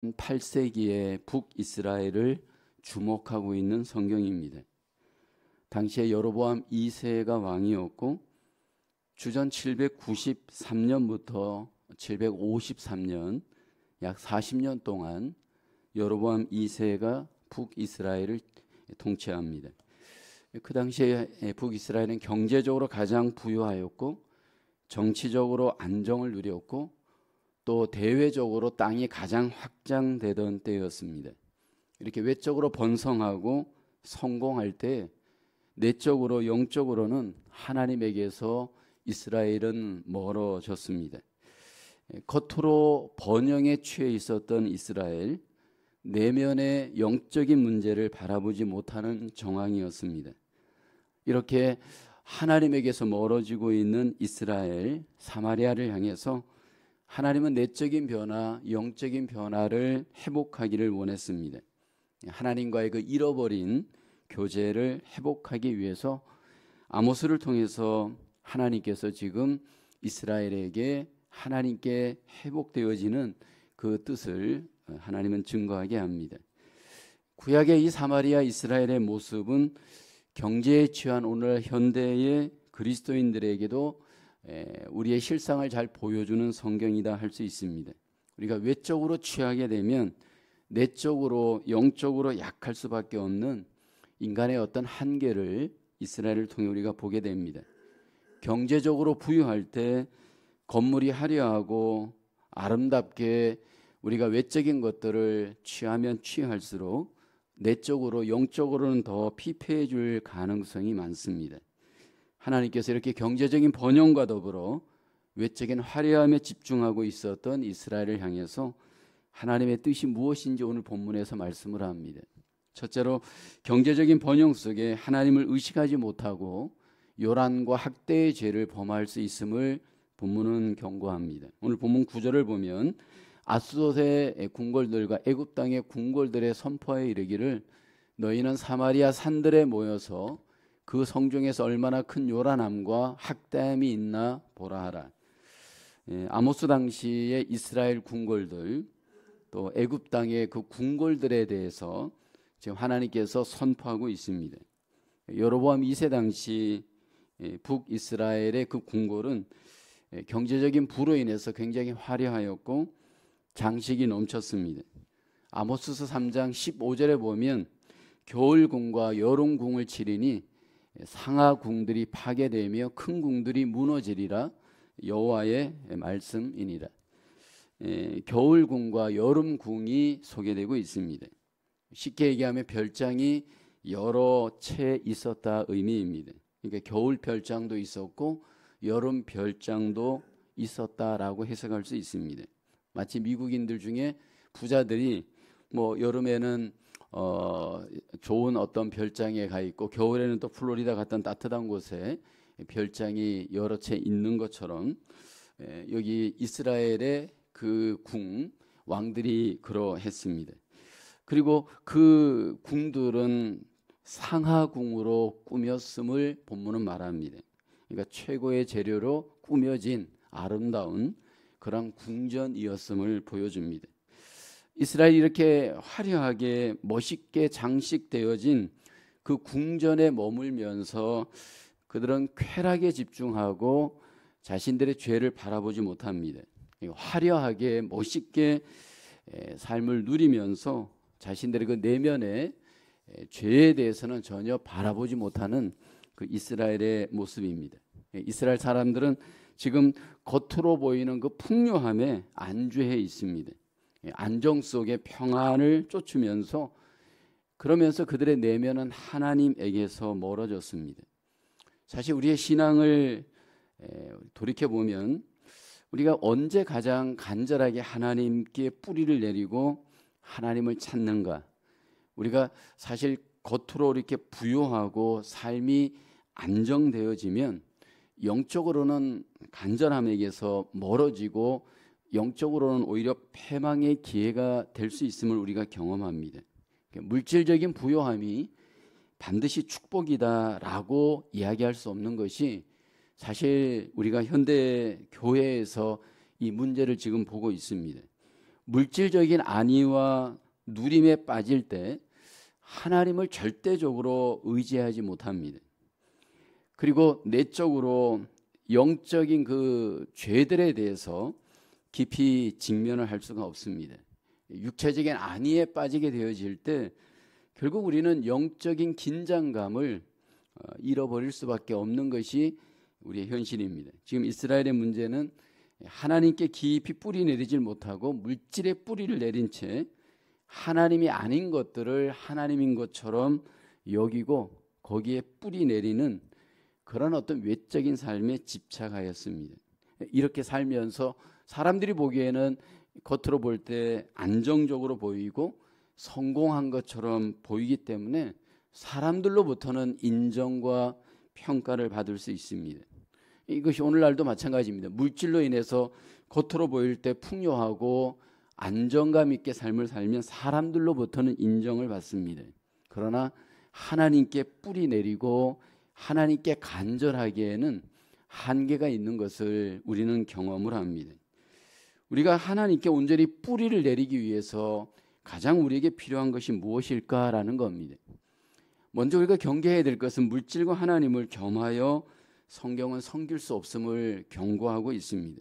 8세기의 북이스라엘을 주목하고 있는 성경입니다. 당시에 여로보암 2세가 왕이었고 주전 793년부터 753년 약 40년 동안 여로보암 2세가 북이스라엘을 통치합니다. 그 당시에 북이스라엘은 경제적으로 가장 부유하였고 정치적으로 안정을 누렸고 또 대외적으로 땅이 가장 확장되던 때였습니다. 이렇게 외적으로 번성하고 성공할 때 내적으로 영적으로는 하나님에게서 이스라엘은 멀어졌습니다. 겉으로 번영에 취해 있었던 이스라엘, 내면의 영적인 문제를 바라보지 못하는 정황이었습니다. 이렇게 하나님에게서 멀어지고 있는 이스라엘, 사마리아를 향해서 하나님은 내적인 변화, 영적인 변화를 회복하기를 원했습니다. 하나님과의 그 잃어버린 교제를 회복하기 위해서 아모스를 통해서 하나님께서 지금 이스라엘에게 하나님께 회복되어지는 그 뜻을 하나님은 증거하게 합니다. 구약의 이 사마리아 이스라엘의 모습은 경제에 취한 오늘 현대의 그리스도인들에게도 우리의 실상을 잘 보여주는 성경이다 할 수 있습니다. 우리가 외적으로 취하게 되면 내적으로 영적으로 약할 수밖에 없는 인간의 어떤 한계를 이스라엘을 통해 우리가 보게 됩니다. 경제적으로 부유할 때 건물이 화려하고 아름답게 우리가 외적인 것들을 취하면 취할수록 내적으로 영적으로는 더 피폐해질 가능성이 많습니다. 하나님께서 이렇게 경제적인 번영과 더불어 외적인 화려함에 집중하고 있었던 이스라엘을 향해서 하나님의 뜻이 무엇인지 오늘 본문에서 말씀을 합니다. 첫째로 경제적인 번영 속에 하나님을 의식하지 못하고 요란과 학대의 죄를 범할 수 있음을 본문은 경고합니다. 오늘 본문 9절을 보면 아스돗의 궁궐들과 애굽 땅의 궁궐들의 선포에 이르기를 너희는 사마리아 산들에 모여서 그 성중에서 얼마나 큰 요란함과 학대함이 있나 보라 하라. 아모스 당시의 이스라엘 궁궐들 또 애굽 땅의 그 궁궐들에 대해서 지금 하나님께서 선포하고 있습니다. 여로보암 2세 당시 북이스라엘의 그 궁궐은 경제적인 부로 인해서 굉장히 화려하였고 장식이 넘쳤습니다. 아모스서 3장 15절에 보면 겨울궁과 여름궁을 치리니 상하궁들이 파괴되며 큰 궁들이 무너지리라 여호와의 말씀이니라. 겨울궁과 여름궁이 소개되고 있습니다. 쉽게 얘기하면 별장이 여러 채 있었다 의미입니다. 그러니까 겨울 별장도 있었고 여름 별장도 있었다라고 해석할 수 있습니다. 마치 미국인들 중에 부자들이 뭐 여름에는 좋은 어떤 별장에 가 있고 겨울에는 또 플로리다 같은 따뜻한 곳에 별장이 여러 채 있는 것처럼 여기 이스라엘의 그 궁 왕들이 그러했습니다. 그리고 그 궁들은 상하궁으로 꾸몄음을 본문은 말합니다. 그러니까 최고의 재료로 꾸며진 아름다운 그런 궁전이었음을 보여줍니다. 이스라엘이 이렇게 화려하게 멋있게 장식되어진 그 궁전에 머물면서 그들은 쾌락에 집중하고 자신들의 죄를 바라보지 못합니다. 화려하게 멋있게 삶을 누리면서 자신들의 그 내면의 죄에 대해서는 전혀 바라보지 못하는 그 이스라엘의 모습입니다. 이스라엘 사람들은 지금 겉으로 보이는 그 풍요함에 안주해 있습니다. 안정 속에 평안을 쫓으면서 그러면서 그들의 내면은 하나님에게서 멀어졌습니다. 사실 우리의 신앙을 돌이켜보면 우리가 언제 가장 간절하게 하나님께 뿌리를 내리고 하나님을 찾는가? 우리가 사실 겉으로 이렇게 부유하고 삶이 안정되어지면 영적으로는 간절함에게서 멀어지고 영적으로는 오히려 패망의 기회가 될 수 있음을 우리가 경험합니다. 물질적인 부요함이 반드시 축복이다라고 이야기할 수 없는 것이 사실 우리가 현대 교회에서 이 문제를 지금 보고 있습니다. 물질적인 안위와 누림에 빠질 때 하나님을 절대적으로 의지하지 못합니다. 그리고 내적으로 영적인 그 죄들에 대해서 깊이 직면을 할 수가 없습니다. 육체적인 안위에 빠지게 되어질 때 결국 우리는 영적인 긴장감을 잃어버릴 수밖에 없는 것이 우리의 현실입니다. 지금 이스라엘의 문제는 하나님께 깊이 뿌리 내리질 못하고 물질에 뿌리를 내린 채 하나님이 아닌 것들을 하나님인 것처럼 여기고 거기에 뿌리 내리는 그런 어떤 외적인 삶에 집착하였습니다. 이렇게 살면서 사람들이 보기에는 겉으로 볼 때 안정적으로 보이고 성공한 것처럼 보이기 때문에 사람들로부터는 인정과 평가를 받을 수 있습니다. 이것이 오늘날도 마찬가지입니다. 물질로 인해서 겉으로 보일 때 풍요하고 안정감 있게 삶을 살면 사람들로부터는 인정을 받습니다. 그러나 하나님께 뿌리 내리고 하나님께 간절하기에는 한계가 있는 것을 우리는 경험을 합니다. 우리가 하나님께 온전히 뿌리를 내리기 위해서 가장 우리에게 필요한 것이 무엇일까라는 겁니다. 먼저 우리가 경계해야 될 것은 물질과 하나님을 겸하여 성경은 섬길 수 없음을 경고하고 있습니다.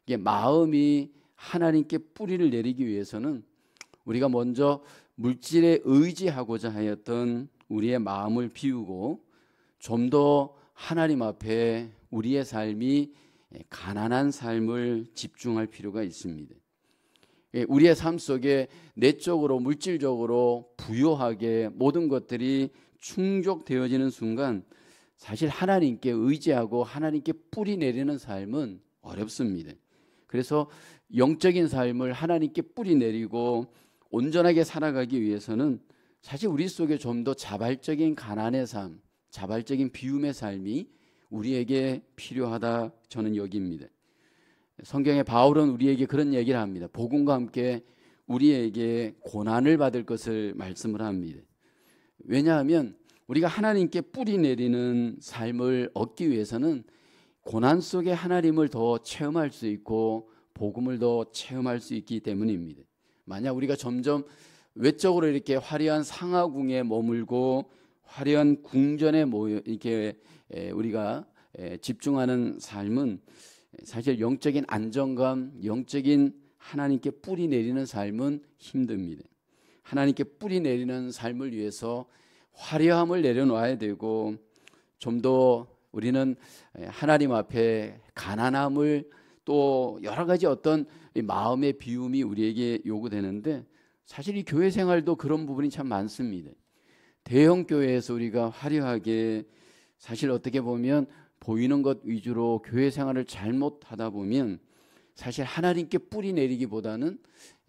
이게 마음이 하나님께 뿌리를 내리기 위해서는 우리가 먼저 물질에 의지하고자 하였던 우리의 마음을 비우고 좀 더 하나님 앞에 우리의 삶이 가난한 삶을 집중할 필요가 있습니다. 우리의 삶 속에 내적으로 물질적으로 부유하게 모든 것들이 충족되어지는 순간 사실 하나님께 의지하고 하나님께 뿌리 내리는 삶은 어렵습니다. 그래서 영적인 삶을 하나님께 뿌리 내리고 온전하게 살아가기 위해서는 사실 우리 속에 좀 더 자발적인 가난의 삶, 자발적인 비움의 삶이 우리에게 필요하다 저는 여깁니다. 성경의 바울은 우리에게 그런 얘기를 합니다. 복음과 함께 우리에게 고난을 받을 것을 말씀을 합니다. 왜냐하면 우리가 하나님께 뿌리 내리는 삶을 얻기 위해서는 고난 속에 하나님을 더 체험할 수 있고 복음을 더 체험할 수 있기 때문입니다. 만약 우리가 점점 외적으로 이렇게 화려한 상하궁에 머물고 화려한 궁전에 모여 이렇게 우리가 집중하는 삶은 사실 영적인 안정감, 영적인 하나님께 뿌리 내리는 삶은 힘듭니다. 하나님께 뿌리 내리는 삶을 위해서 화려함을 내려놔야 되고 좀 더 우리는 하나님 앞에 가난함을 또 여러 가지 어떤 마음의 비움이 우리에게 요구되는데 사실 이 교회 생활도 그런 부분이 참 많습니다. 대형 교회에서 우리가 화려하게 사실 어떻게 보면 보이는 것 위주로 교회 생활을 잘못하다 보면 사실 하나님께 뿌리 내리기보다는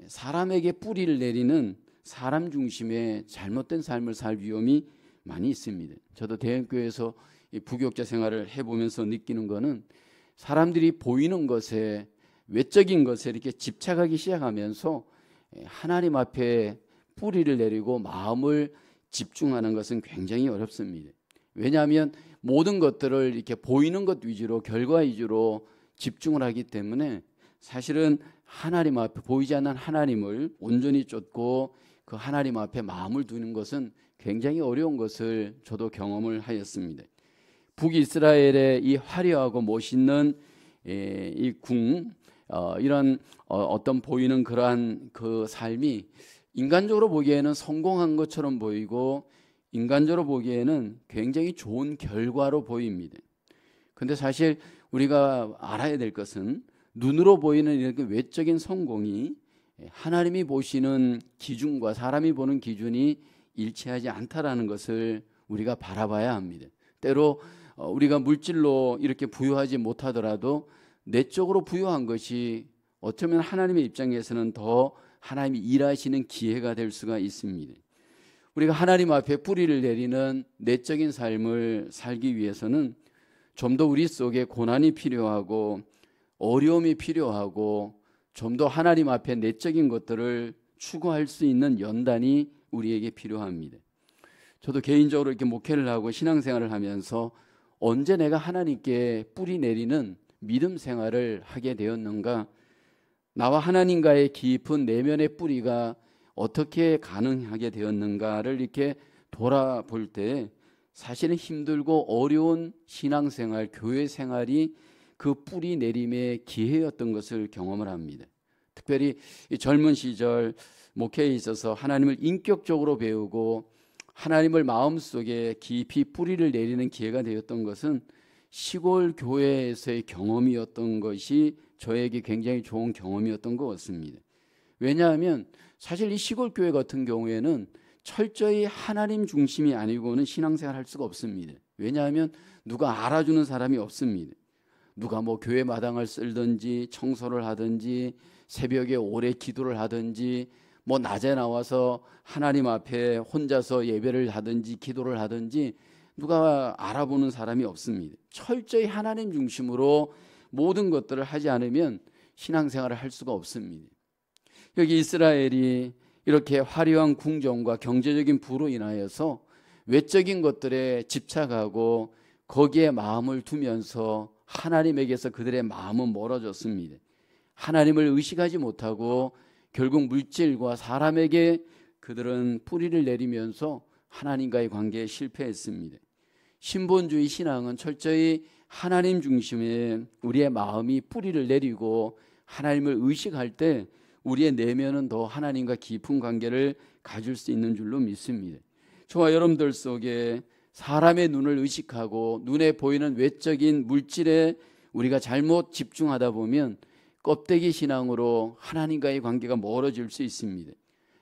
사람에게 뿌리를 내리는 사람 중심의 잘못된 삶을 살 위험이 많이 있습니다. 저도 대형교회에서 부교육자 생활을 해보면서 느끼는 거는 사람들이 보이는 것에 외적인 것에 이렇게 집착하기 시작하면서 하나님 앞에 뿌리를 내리고 마음을 집중하는 것은 굉장히 어렵습니다. 왜냐하면 모든 것들을 이렇게 보이는 것 위주로 결과 위주로 집중을 하기 때문에 사실은 하나님 앞에 보이지 않는 하나님을 온전히 쫓고 그 하나님 앞에 마음을 두는 것은 굉장히 어려운 것을 저도 경험을 하였습니다. 북이스라엘의 이 화려하고 멋있는 이 궁, 이런 어떤 보이는 그러한 그 삶이 인간적으로 보기에는 성공한 것처럼 보이고 인간적으로 보기에는 굉장히 좋은 결과로 보입니다. 그런데 사실 우리가 알아야 될 것은 눈으로 보이는 이렇게 외적인 성공이 하나님이 보시는 기준과 사람이 보는 기준이 일치하지 않다라는 것을 우리가 바라봐야 합니다. 때로 우리가 물질로 이렇게 부유하지 못하더라도 내적으로 부유한 것이 어쩌면 하나님의 입장에서는 더 하나님이 일하시는 기회가 될 수가 있습니다. 우리가 하나님 앞에 뿌리를 내리는 내적인 삶을 살기 위해서는 좀 더 우리 속에 고난이 필요하고 어려움이 필요하고 좀 더 하나님 앞에 내적인 것들을 추구할 수 있는 연단이 우리에게 필요합니다. 저도 개인적으로 이렇게 목회를 하고 신앙생활을 하면서 언제 내가 하나님께 뿌리 내리는 믿음 생활을 하게 되었는가? 나와 하나님과의 깊은 내면의 뿌리가 어떻게 가능하게 되었는가를 이렇게 돌아볼 때 사실은 힘들고 어려운 신앙생활, 교회 생활이 그 뿌리 내림의 기회였던 것을 경험을 합니다. 특별히 이 젊은 시절 목회에 있어서 하나님을 인격적으로 배우고 하나님을 마음속에 깊이 뿌리를 내리는 기회가 되었던 것은 시골 교회에서의 경험이었던 것이 저에게 굉장히 좋은 경험이었던 것 같습니다. 왜냐하면 사실 이 시골 교회 같은 경우에는 철저히 하나님 중심이 아니고는 신앙생활 할 수가 없습니다. 왜냐하면 누가 알아주는 사람이 없습니다. 누가 뭐 교회 마당을 쓸든지 청소를 하든지 새벽에 오래 기도를 하든지 뭐 낮에 나와서 하나님 앞에 혼자서 예배를 하든지 기도를 하든지 누가 알아보는 사람이 없습니다. 철저히 하나님 중심으로 모든 것들을 하지 않으면 신앙생활을 할 수가 없습니다. 여기 이스라엘이 이렇게 화려한 궁정과 경제적인 부로 인하여서 외적인 것들에 집착하고 거기에 마음을 두면서 하나님에게서 그들의 마음은 멀어졌습니다. 하나님을 의식하지 못하고 결국 물질과 사람에게 그들은 뿌리를 내리면서 하나님과의 관계에 실패했습니다. 신본주의 신앙은 철저히 하나님 중심에 우리의 마음이 뿌리를 내리고 하나님을 의식할 때 우리의 내면은 더 하나님과 깊은 관계를 가질 수 있는 줄로 믿습니다. 저와 여러분들 속에 사람의 눈을 의식하고 눈에 보이는 외적인 물질에 우리가 잘못 집중하다 보면 껍데기 신앙으로 하나님과의 관계가 멀어질 수 있습니다.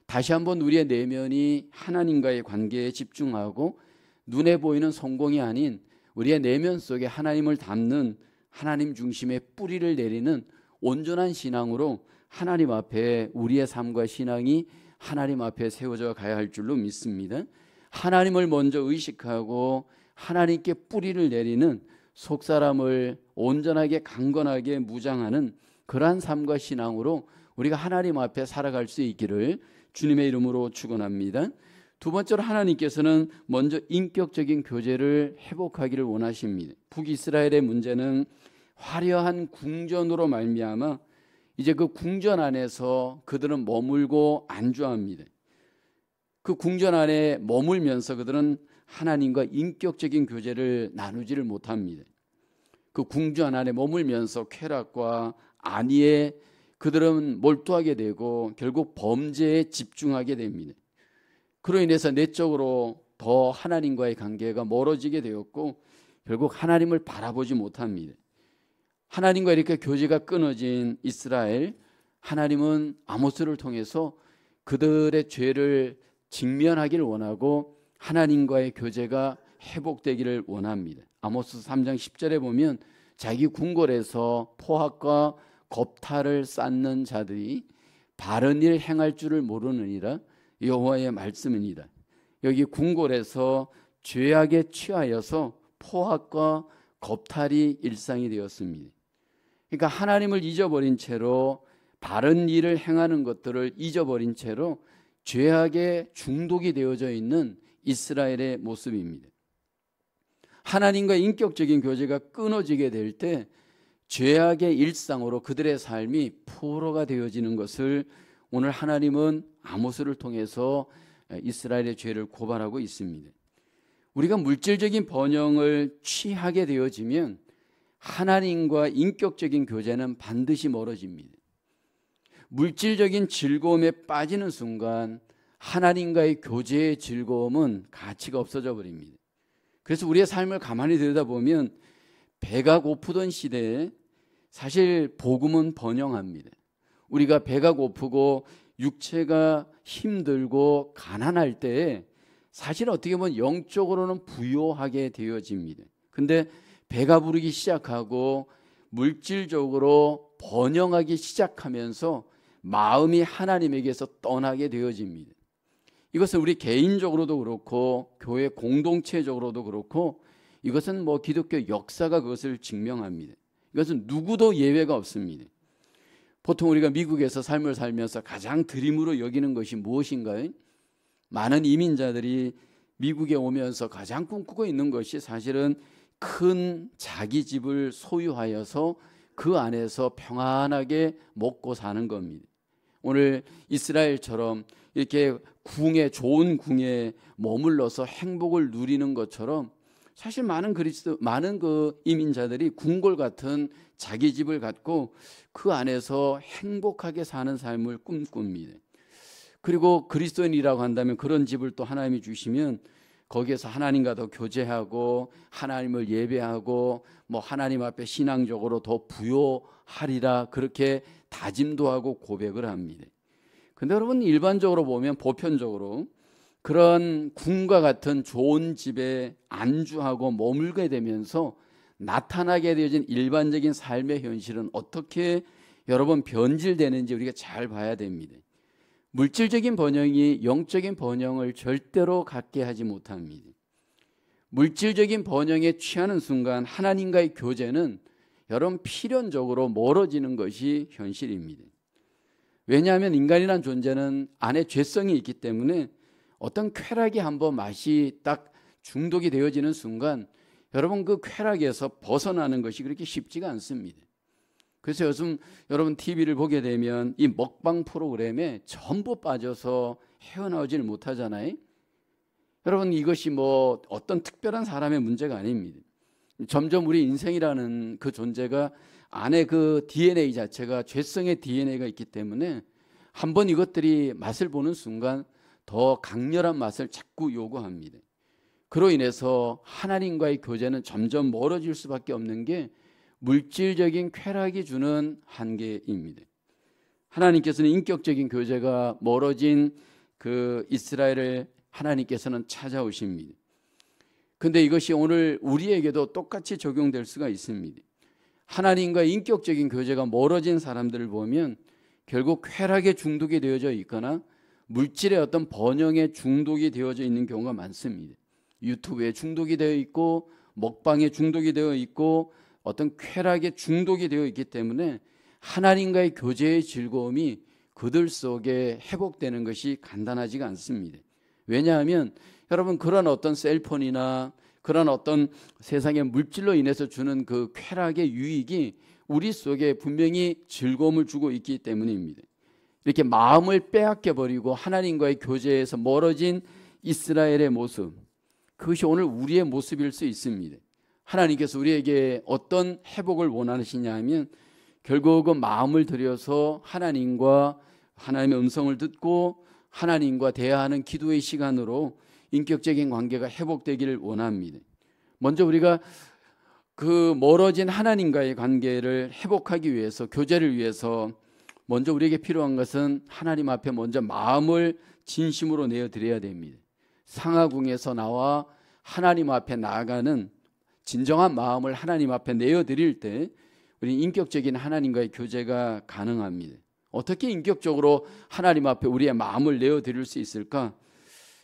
다시 한번 우리의 내면이 하나님과의 관계에 집중하고 눈에 보이는 성공이 아닌 우리의 내면 속에 하나님을 담는 하나님 중심의 뿌리를 내리는 온전한 신앙으로 하나님 앞에 우리의 삶과 신앙이 하나님 앞에 세워져 가야 할 줄로 믿습니다. 하나님을 먼저 의식하고 하나님께 뿌리를 내리는 속사람을 온전하게 강건하게 무장하는 그러한 삶과 신앙으로 우리가 하나님 앞에 살아갈 수 있기를 주님의 이름으로 축원합니다. 두 번째로 하나님께서는 먼저 인격적인 교제를 회복하기를 원하십니다. 북이스라엘의 문제는 화려한 궁전으로 말미암아 이제 그 궁전 안에서 그들은 머물고 안주합니다. 그 궁전 안에 머물면서 그들은 하나님과 인격적인 교제를 나누지를 못합니다. 그 궁전 안에 머물면서 쾌락과 안위에 그들은 몰두하게 되고 결국 범죄에 집중하게 됩니다. 그로 인해서 내적으로 더 하나님과의 관계가 멀어지게 되었고 결국 하나님을 바라보지 못합니다. 하나님과 이렇게 교제가 끊어진 이스라엘, 하나님은 아모스를 통해서 그들의 죄를 직면하기를 원하고 하나님과의 교제가 회복되기를 원합니다. 아모스 3장 10절에 보면 자기 궁궐에서 포악과 겁탈을 쌓는 자들이 바른 일 행할 줄을 모르느니라 여호와의 말씀이니라. 여기 궁궐에서 죄악에 취하여서 포악과 겁탈이 일상이 되었습니다. 그러니까 하나님을 잊어버린 채로 바른 일을 행하는 것들을 잊어버린 채로 죄악에 중독이 되어져 있는 이스라엘의 모습입니다. 하나님과 인격적인 교제가 끊어지게 될 때 죄악의 일상으로 그들의 삶이 포로가 되어지는 것을 오늘 하나님은 아모스를 통해서 이스라엘의 죄를 고발하고 있습니다. 우리가 물질적인 번영을 취하게 되어지면 하나님과 인격적인 교제는 반드시 멀어집니다. 물질적인 즐거움에 빠지는 순간 하나님과의 교제의 즐거움은 가치가 없어져 버립니다. 그래서 우리의 삶을 가만히 들여다보면 배가 고프던 시대에 사실 복음은 번영합니다. 우리가 배가 고프고 육체가 힘들고 가난할 때에 사실 어떻게 보면 영적으로는 부요하게 되어집니다. 근데 배가 부르기 시작하고 물질적으로 번영하기 시작하면서 마음이 하나님에게서 떠나게 되어집니다. 이것은 우리 개인적으로도 그렇고 교회 공동체적으로도 그렇고 이것은 뭐 기독교 역사가 그것을 증명합니다. 이것은 누구도 예외가 없습니다. 보통 우리가 미국에서 삶을 살면서 가장 드림으로 여기는 것이 무엇인가요? 많은 이민자들이 미국에 오면서 가장 꿈꾸고 있는 것이 사실은 큰 자기 집을 소유하여서 그 안에서 평안하게 먹고 사는 겁니다. 오늘 이스라엘처럼 이렇게 좋은 궁에 머물러서 행복을 누리는 것처럼 사실 많은 그 이민자들이 궁궐 같은 자기 집을 갖고 그 안에서 행복하게 사는 삶을 꿈꿉니다. 그리고 그리스도인이라고 한다면 그런 집을 또 하나님이 주시면 거기에서 하나님과 더 교제하고 하나님을 예배하고 하나님 앞에 신앙적으로 더 부요하리라 그렇게 다짐도 하고 고백을 합니다. 근데 여러분 일반적으로 보면 보편적으로 그런 궁과 같은 좋은 집에 안주하고 머물게 되면서 나타나게 되어진 일반적인 삶의 현실은 어떻게 여러분 변질되는지 우리가 잘 봐야 됩니다. 물질적인 번영이 영적인 번영을 절대로 갖게 하지 못합니다. 물질적인 번영에 취하는 순간 하나님과의 교제는 여러분 필연적으로 멀어지는 것이 현실입니다. 왜냐하면 인간이란 존재는 안에 죄성이 있기 때문에 어떤 쾌락이 한번 맛이 딱 중독이 되어지는 순간 여러분 그 쾌락에서 벗어나는 것이 그렇게 쉽지가 않습니다. 그래서 요즘 여러분 TV를 보게 되면 이 먹방 프로그램에 전부 빠져서 헤어나오지를 못하잖아요. 여러분 이것이 어떤 특별한 사람의 문제가 아닙니다. 점점 우리 인생이라는 그 존재가 안에 그 DNA 자체가 죄성의 DNA가 있기 때문에 한번 이것들이 맛을 보는 순간 더 강렬한 맛을 자꾸 요구합니다. 그로 인해서 하나님과의 교제는 점점 멀어질 수밖에 없는 게 물질적인 쾌락이 주는 한계입니다. 하나님께서는 인격적인 교제가 멀어진 그 이스라엘을 하나님께서는 찾아오십니다. 근데 이것이 오늘 우리에게도 똑같이 적용될 수가 있습니다. 하나님과 인격적인 교제가 멀어진 사람들을 보면 결국 쾌락에 중독이 되어져 있거나 물질의 어떤 번영에 중독이 되어져 있는 경우가 많습니다. 유튜브에 중독이 되어 있고 먹방에 중독이 되어 있고 어떤 쾌락에 중독이 되어 있기 때문에 하나님과의 교제의 즐거움이 그들 속에 회복되는 것이 간단하지가 않습니다. 왜냐하면 여러분 그런 어떤 셀폰이나 그런 어떤 세상의 물질로 인해서 주는 그 쾌락의 유익이 우리 속에 분명히 즐거움을 주고 있기 때문입니다. 이렇게 마음을 빼앗겨 버리고 하나님과의 교제에서 멀어진 이스라엘의 모습, 그것이 오늘 우리의 모습일 수 있습니다. 하나님께서 우리에게 어떤 회복을 원하시냐 하면 결국은 마음을 들여서 하나님과 하나님의 음성을 듣고 하나님과 대화하는 기도의 시간으로 인격적인 관계가 회복되기를 원합니다. 먼저 우리가 그 멀어진 하나님과의 관계를 회복하기 위해서, 교제를 위해서 먼저 우리에게 필요한 것은 하나님 앞에 먼저 마음을 진심으로 내어드려야 됩니다. 상하궁에서 나와 하나님 앞에 나아가는 진정한 마음을 하나님 앞에 내어드릴 때 우리 인격적인 하나님과의 교제가 가능합니다. 어떻게 인격적으로 하나님 앞에 우리의 마음을 내어드릴 수 있을까?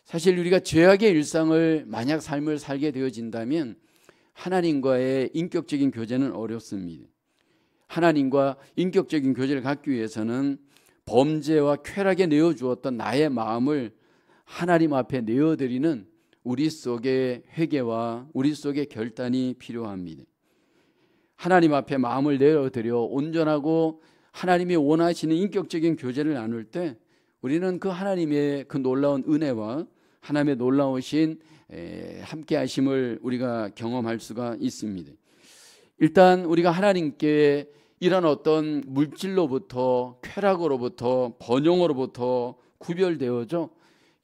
사실 우리가 죄악의 일상을 만약 삶을 살게 되어진다면 하나님과의 인격적인 교제는 어렵습니다. 하나님과 인격적인 교제를 갖기 위해서는 범죄와 쾌락에 내어주었던 나의 마음을 하나님 앞에 내어드리는 우리 속의 회개와 우리 속의 결단이 필요합니다. 하나님 앞에 마음을 내어드려 온전하고 하나님이 원하시는 인격적인 교제를 나눌 때 우리는 그 하나님의 그 놀라운 은혜와 하나님의 놀라우신 함께 하심을 우리가 경험할 수가 있습니다. 일단 우리가 하나님께 이런 어떤 물질로부터 쾌락으로부터 번영으로부터 구별되어져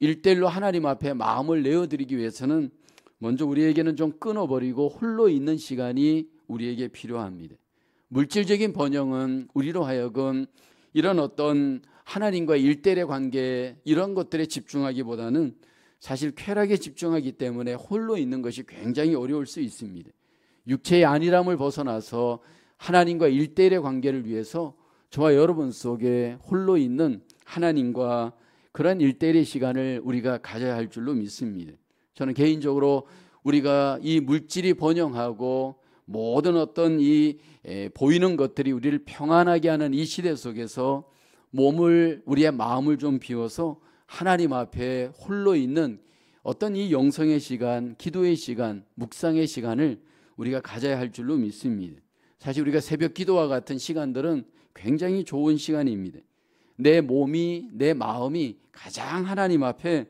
일대일로 하나님 앞에 마음을 내어드리기 위해서는 먼저 우리에게는 좀 끊어버리고 홀로 있는 시간이 우리에게 필요합니다. 물질적인 번영은 우리로 하여금 이런 어떤 하나님과 일대일의 관계 이런 것들에 집중하기보다는 사실 쾌락에 집중하기 때문에 홀로 있는 것이 굉장히 어려울 수 있습니다. 육체의 안일함을 벗어나서 하나님과 일대일의 관계를 위해서 저와 여러분 속에 홀로 있는 하나님과 그런 일대일의 시간을 우리가 가져야 할 줄로 믿습니다. 저는 개인적으로 우리가 이 물질이 번영하고 모든 어떤 이 보이는 것들이 우리를 평안하게 하는 이 시대 속에서 우리의 마음을 좀 비워서 하나님 앞에 홀로 있는 어떤 이 영성의 시간, 기도의 시간, 묵상의 시간을 우리가 가져야 할 줄로 믿습니다. 사실 우리가 새벽 기도와 같은 시간들은 굉장히 좋은 시간입니다. 내 몸이, 내 마음이 가장 하나님 앞에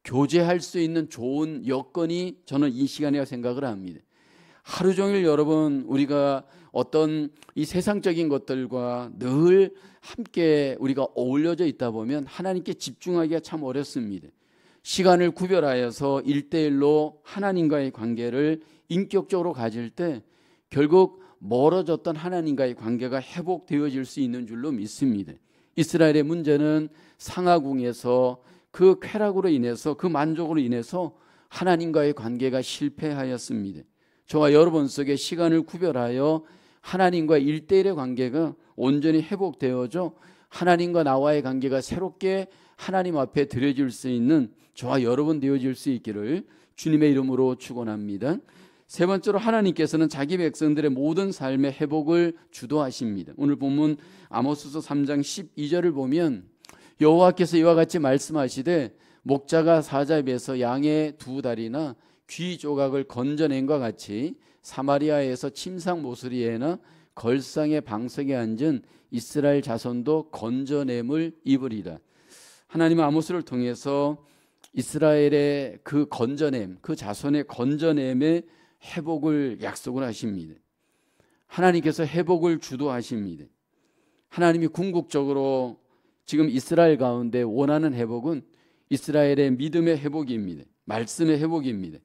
교제할 수 있는 좋은 여건이 저는 이 시간이라고 생각을 합니다. 하루 종일 여러분 우리가 어떤 이 세상적인 것들과 늘 함께 우리가 어울려져 있다 보면 하나님께 집중하기가 참 어렵습니다. 시간을 구별하여서 1대1로 하나님과의 관계를 인격적으로 가질 때 결국 멀어졌던 하나님과의 관계가 회복되어질 수 있는 줄로 믿습니다. 이스라엘의 문제는 상하궁에서 그 쾌락으로 인해서, 그 만족으로 인해서 하나님과의 관계가 실패하였습니다. 저와 여러분 속에 시간을 구별하여 하나님과 1대1의 관계가 온전히 회복되어져 하나님과 나와의 관계가 새롭게 하나님 앞에 드려질 수 있는 저와 여러분 되어질 수 있기를 주님의 이름으로 축원합니다. 세 번째로 하나님께서는 자기 백성들의 모든 삶의 회복을 주도하십니다. 오늘 본문 아모스서 3장 12절을 보면 여호와께서 이와 같이 말씀하시되 목자가 사자입에서 양의 2다리나 귀 조각을 건져낸과 같이 사마리아에서 침상 모서리에나 걸상의 방석에 앉은 이스라엘 자손도 건져냄을 입으리라. 하나님은 아모스를 통해서 이스라엘의 그 건져냄, 그 자손의 건져냄의 회복을 약속을 하십니다. 하나님께서 회복을 주도하십니다. 하나님이 궁극적으로 지금 이스라엘 가운데 원하는 회복은 이스라엘의 믿음의 회복입니다. 말씀의 회복입니다.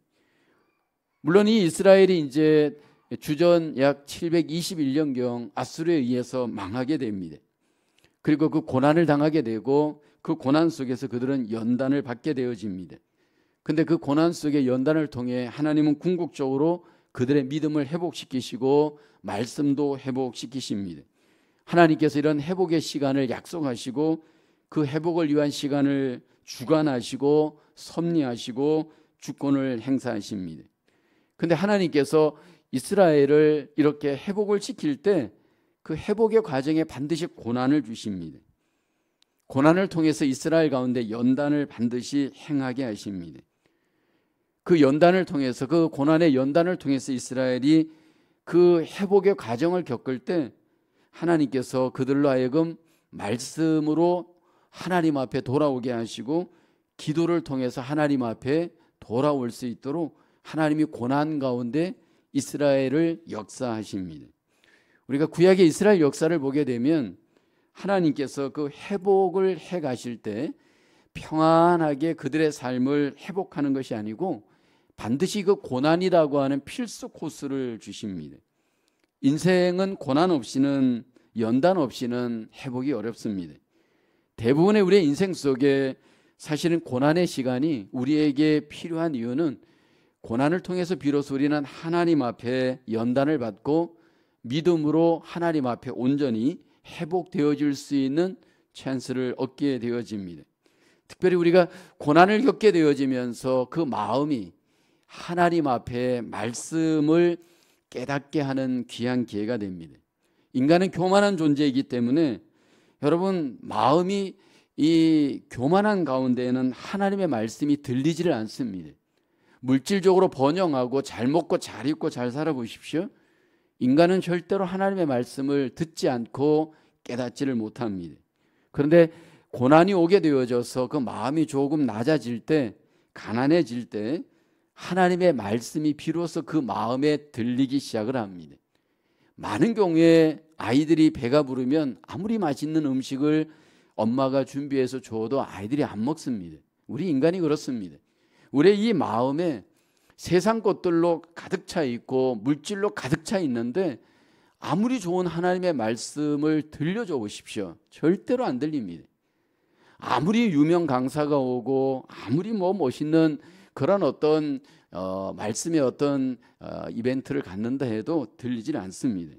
물론 이 이스라엘이 이제 주전 약 721년경 아수르에 의해서 망하게 됩니다. 그리고 그 고난을 당하게 되고 그 고난 속에서 그들은 연단을 받게 되어집니다. 근데 그 고난 속의 연단을 통해 하나님은 궁극적으로 그들의 믿음을 회복시키시고 말씀도 회복시키십니다. 하나님께서 이런 회복의 시간을 약속하시고 그 회복을 위한 시간을 주관하시고 섭리하시고 주권을 행사하십니다. 근데 하나님께서 이스라엘을 이렇게 회복을 시킬 때 그 회복의 과정에 반드시 고난을 주십니다. 고난을 통해서 이스라엘 가운데 연단을 반드시 행하게 하십니다. 그 연단을 통해서, 그 고난의 연단을 통해서 이스라엘이 그 회복의 과정을 겪을 때 하나님께서 그들로 하여금 말씀으로 하나님 앞에 돌아오게 하시고 기도를 통해서 하나님 앞에 돌아올 수 있도록 하나님이 고난 가운데 이스라엘을 역사하십니다. 우리가 구약의 이스라엘 역사를 보게 되면 하나님께서 그 회복을 해 가실 때 평안하게 그들의 삶을 회복하는 것이 아니고 반드시 그 고난이라고 하는 필수 코스를 주십니다. 인생은 고난 없이는, 연단 없이는 회복이 어렵습니다. 대부분의 우리의 인생 속에 사실은 고난의 시간이 우리에게 필요한 이유는 고난을 통해서 비로소 우리는 하나님 앞에 연단을 받고 믿음으로 하나님 앞에 온전히 회복되어질 수 있는 찬스를 얻게 되어집니다. 특별히 우리가 고난을 겪게 되어지면서 그 마음이 하나님 앞에 말씀을 깨닫게 하는 귀한 기회가 됩니다. 인간은 교만한 존재이기 때문에 여러분 마음이 이 교만한 가운데에는 하나님의 말씀이 들리지를 않습니다. 물질적으로 번영하고 잘 먹고 잘 입고 잘 살아보십시오. 인간은 절대로 하나님의 말씀을 듣지 않고 깨닫지를 못합니다. 그런데 고난이 오게 되어져서 그 마음이 조금 낮아질 때, 가난해질 때 하나님의 말씀이 비로소 그 마음에 들리기 시작을 합니다. 많은 경우에 아이들이 배가 부르면 아무리 맛있는 음식을 엄마가 준비해서 줘도 아이들이 안 먹습니다. 우리 인간이 그렇습니다. 우리의 이 마음에 세상 것들로 가득 차 있고 물질로 가득 차 있는데 아무리 좋은 하나님의 말씀을 들려줘 보십시오. 절대로 안 들립니다. 아무리 유명 강사가 오고 아무리 멋있는 그런 어떤 말씀의 어떤 이벤트를 갖는다 해도 들리질 않습니다.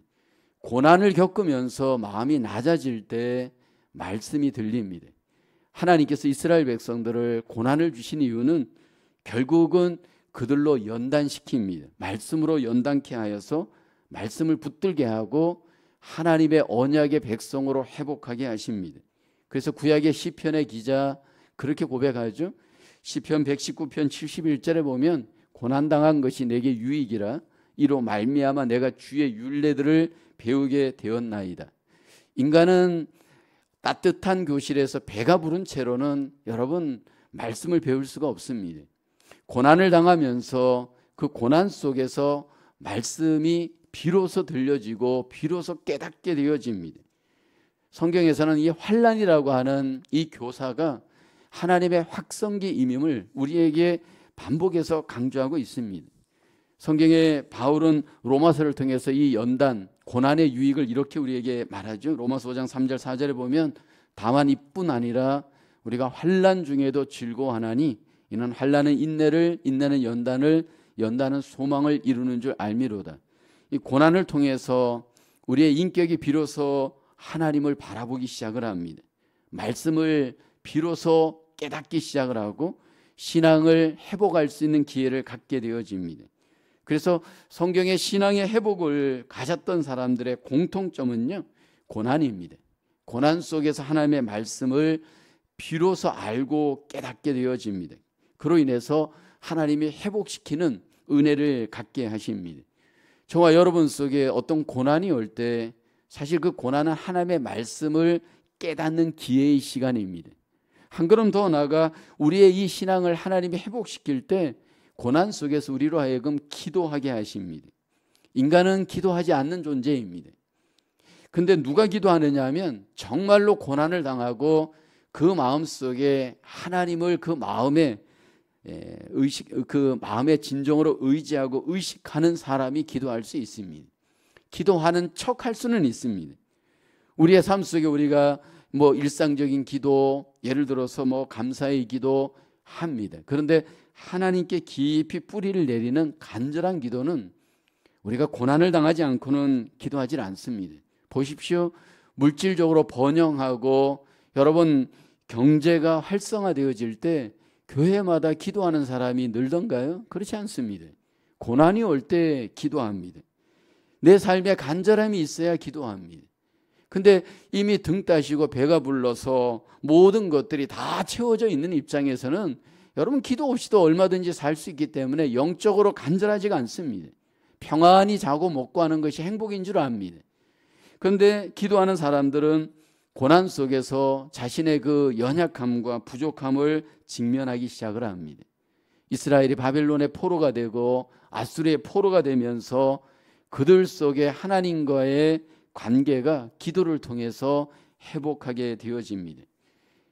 고난을 겪으면서 마음이 낮아질 때 말씀이 들립니다. 하나님께서 이스라엘 백성들을 고난을 주신 이유는 결국은 그들로 연단시킵니다. 말씀으로 연단케 하여서 말씀을 붙들게 하고 하나님의 언약의 백성으로 회복하게 하십니다. 그래서 구약의 시편의 기자 그렇게 고백하죠. 시편 119편 71절에 보면 고난당한 것이 내게 유익이라 이로 말미암아 내가 주의 율례들을 배우게 되었나이다. 인간은 따뜻한 교실에서 배가 부른 채로는 여러분 말씀을 배울 수가 없습니다. 고난을 당하면서 그 고난 속에서 말씀이 비로소 들려지고 비로소 깨닫게 되어집니다. 성경에서는 이 환난이라고 하는 이 교사가 하나님의 확성기임임을 우리에게 반복해서 강조하고 있습니다. 성경에 바울은 로마서를 통해서 이 연단, 고난의 유익을 이렇게 우리에게 말하죠. 로마서 5장 3절 4절에 보면 다만 이뿐 아니라 우리가 환난 중에도 즐거워하나니 이는 환난은 인내를, 인내는 연단을, 연단은 소망을 이루는 줄 알미로다. 이 고난을 통해서 우리의 인격이 비로소 하나님을 바라보기 시작을 합니다. 말씀을 비로소 깨닫기 시작을 하고 신앙을 회복할 수 있는 기회를 갖게 되어집니다. 그래서 성경의 신앙의 회복을 가졌던 사람들의 공통점은요, 고난입니다. 고난 속에서 하나님의 말씀을 비로소 알고 깨닫게 되어집니다. 그로 인해서 하나님이 회복시키는 은혜를 갖게 하십니다. 저와 여러분 속에 어떤 고난이 올 때 사실 그 고난은 하나님의 말씀을 깨닫는 기회의 시간입니다. 한 걸음 더 나아가 우리의 이 신앙을 하나님이 회복시킬 때 고난 속에서 우리로 하여금 기도하게 하십니다. 인간은 기도하지 않는 존재입니다. 근데 누가 기도하느냐 하면 정말로 고난을 당하고 그 마음속에 하나님을 그 마음의 진정으로 의지하고 의식하는 사람이 기도할 수 있습니다. 기도하는 척할 수는 있습니다. 우리의 삶 속에 우리가 일상적인 기도, 예를 들어서 감사의 기도 합니다. 그런데 하나님께 깊이 뿌리를 내리는 간절한 기도는 우리가 고난을 당하지 않고는 기도하지 않습니다. 보십시오. 물질적으로 번영하고 여러분 경제가 활성화되어질 때 교회마다 기도하는 사람이 늘던가요? 그렇지 않습니다. 고난이 올 때 기도합니다. 내 삶에 간절함이 있어야 기도합니다. 근데 이미 등 따시고 배가 불러서 모든 것들이 다 채워져 있는 입장에서는 여러분 기도 없이도 얼마든지 살 수 있기 때문에 영적으로 간절하지가 않습니다. 평안히 자고 먹고 하는 것이 행복인 줄 압니다. 그런데 기도하는 사람들은 고난 속에서 자신의 그 연약함과 부족함을 직면하기 시작을 합니다. 이스라엘이 바벨론의 포로가 되고 아수르의 포로가 되면서 그들 속에 하나님과의 관계가 기도를 통해서 회복하게 되어집니다.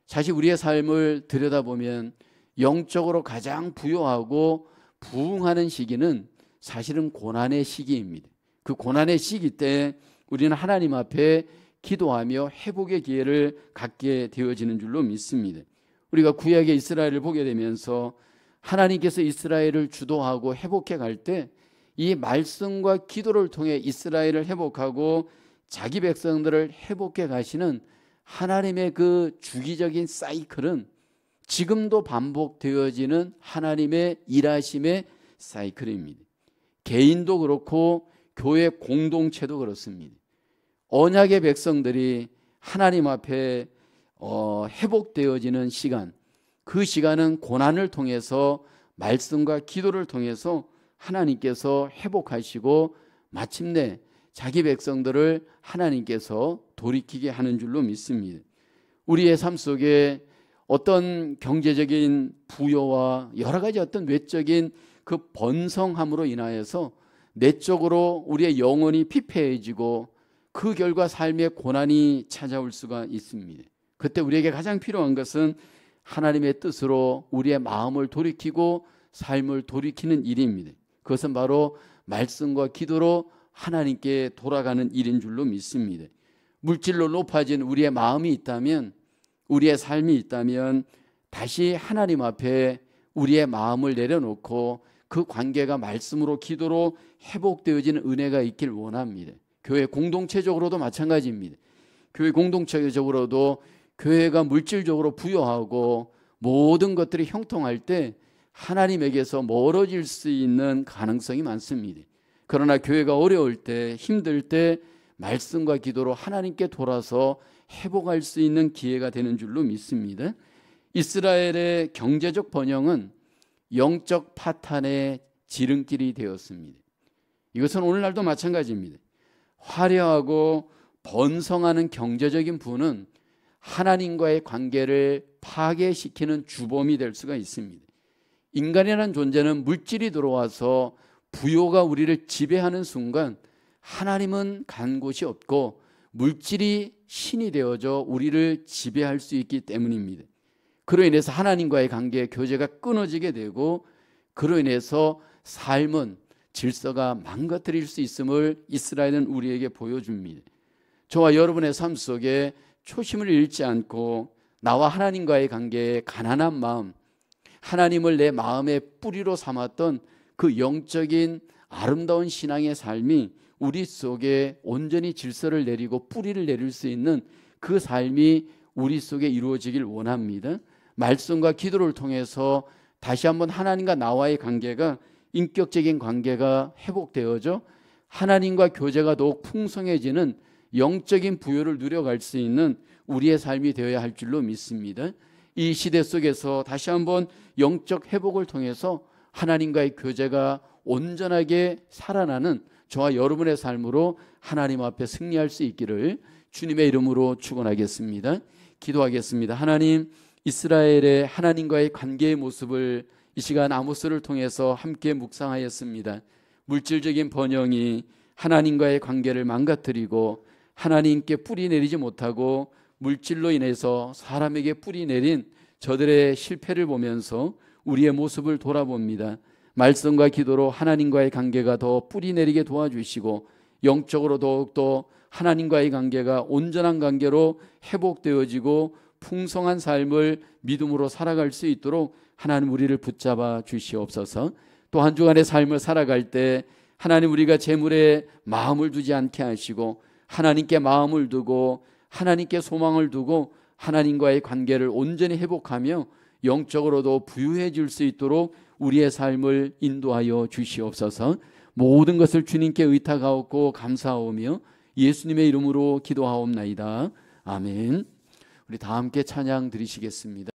사실 우리의 삶을 들여다보면 영적으로 가장 부요하고 부흥하는 시기는 사실은 고난의 시기입니다. 그 고난의 시기 때 우리는 하나님 앞에 기도하며 회복의 기회를 갖게 되어지는 줄로 믿습니다. 우리가 구약의 이스라엘을 보게 되면서 하나님께서 이스라엘을 주도하고 회복해 갈 때 이 말씀과 기도를 통해 이스라엘을 회복하고 자기 백성들을 회복해 가시는 하나님의 그 주기적인 사이클은 지금도 반복되어지는 하나님의 일하심의 사이클입니다. 개인도 그렇고 교회 공동체도 그렇습니다. 언약의 백성들이 하나님 앞에 회복되어지는 시간, 그 시간은 고난을 통해서 말씀과 기도를 통해서 하나님께서 회복하시고 마침내 자기 백성들을 하나님께서 돌이키게 하는 줄로 믿습니다. 우리의 삶 속에 어떤 경제적인 부여와 여러 가지 어떤 외적인 그 번성함으로 인하여서 내적으로 우리의 영혼이 피폐해지고 그 결과 삶의 고난이 찾아올 수가 있습니다. 그때 우리에게 가장 필요한 것은 하나님의 뜻으로 우리의 마음을 돌이키고 삶을 돌이키는 일입니다. 그것은 바로 말씀과 기도로 하나님께 돌아가는 일인 줄로 믿습니다. 물질로 높아진 우리의 마음이 있다면, 우리의 삶이 있다면 다시 하나님 앞에 우리의 마음을 내려놓고 그 관계가 말씀으로 기도로 회복되어지는 은혜가 있길 원합니다. 교회 공동체적으로도 마찬가지입니다. 교회 공동체적으로도 교회가 물질적으로 부여하고 모든 것들이 형통할 때 하나님에게서 멀어질 수 있는 가능성이 많습니다. 그러나 교회가 어려울 때, 힘들 때 말씀과 기도로 하나님께 돌아서 회복할 수 있는 기회가 되는 줄로 믿습니다. 이스라엘의 경제적 번영은 영적 파탄의 지름길이 되었습니다. 이것은 오늘날도 마찬가지입니다. 화려하고 번성하는 경제적인 부는 하나님과의 관계를 파괴시키는 주범이 될 수가 있습니다. 인간이라는 존재는 물질이 들어와서 부요가 우리를 지배하는 순간 하나님은 간 곳이 없고 물질이 신이 되어져 우리를 지배할 수 있기 때문입니다. 그로 인해서 하나님과의 관계, 교제가 끊어지게 되고 그로 인해서 삶은 질서가 망가뜨릴 수 있음을 이스라엘은 우리에게 보여줍니다. 저와 여러분의 삶 속에 초심을 잃지 않고 나와 하나님과의 관계에 가난한 마음, 하나님을 내 마음의 뿌리로 삼았던 그 영적인 아름다운 신앙의 삶이 우리 속에 온전히 질서를 내리고 뿌리를 내릴 수 있는 그 삶이 우리 속에 이루어지길 원합니다. 말씀과 기도를 통해서 다시 한번 하나님과 나와의 관계가, 인격적인 관계가 회복되어져 하나님과 교제가 더욱 풍성해지는 영적인 부요를 누려갈 수 있는 우리의 삶이 되어야 할 줄로 믿습니다. 이 시대 속에서 다시 한번 영적 회복을 통해서 하나님과의 교제가 온전하게 살아나는 저와 여러분의 삶으로 하나님 앞에 승리할 수 있기를 주님의 이름으로 축원하겠습니다. 기도하겠습니다. 하나님, 이스라엘의 하나님과의 관계의 모습을 이 시간 아모스를 통해서 함께 묵상하였습니다. 물질적인 번영이 하나님과의 관계를 망가뜨리고 하나님께 뿌리 내리지 못하고 물질로 인해서 사람에게 뿌리 내린 저들의 실패를 보면서 우리의 모습을 돌아봅니다. 말씀과 기도로 하나님과의 관계가 더 뿌리 내리게 도와주시고 영적으로 더욱더 하나님과의 관계가 온전한 관계로 회복되어지고 풍성한 삶을 믿음으로 살아갈 수 있도록 하나님 우리를 붙잡아 주시옵소서. 또 한 주간의 삶을 살아갈 때 하나님 우리가 재물에 마음을 두지 않게 하시고 하나님께 마음을 두고 하나님께 소망을 두고 하나님과의 관계를 온전히 회복하며 영적으로도 부유해질 수 있도록 우리의 삶을 인도하여 주시옵소서. 모든 것을 주님께 의탁하옵고 감사하오며 예수님의 이름으로 기도하옵나이다. 아멘. 우리 다 함께 찬양 드리시겠습니다.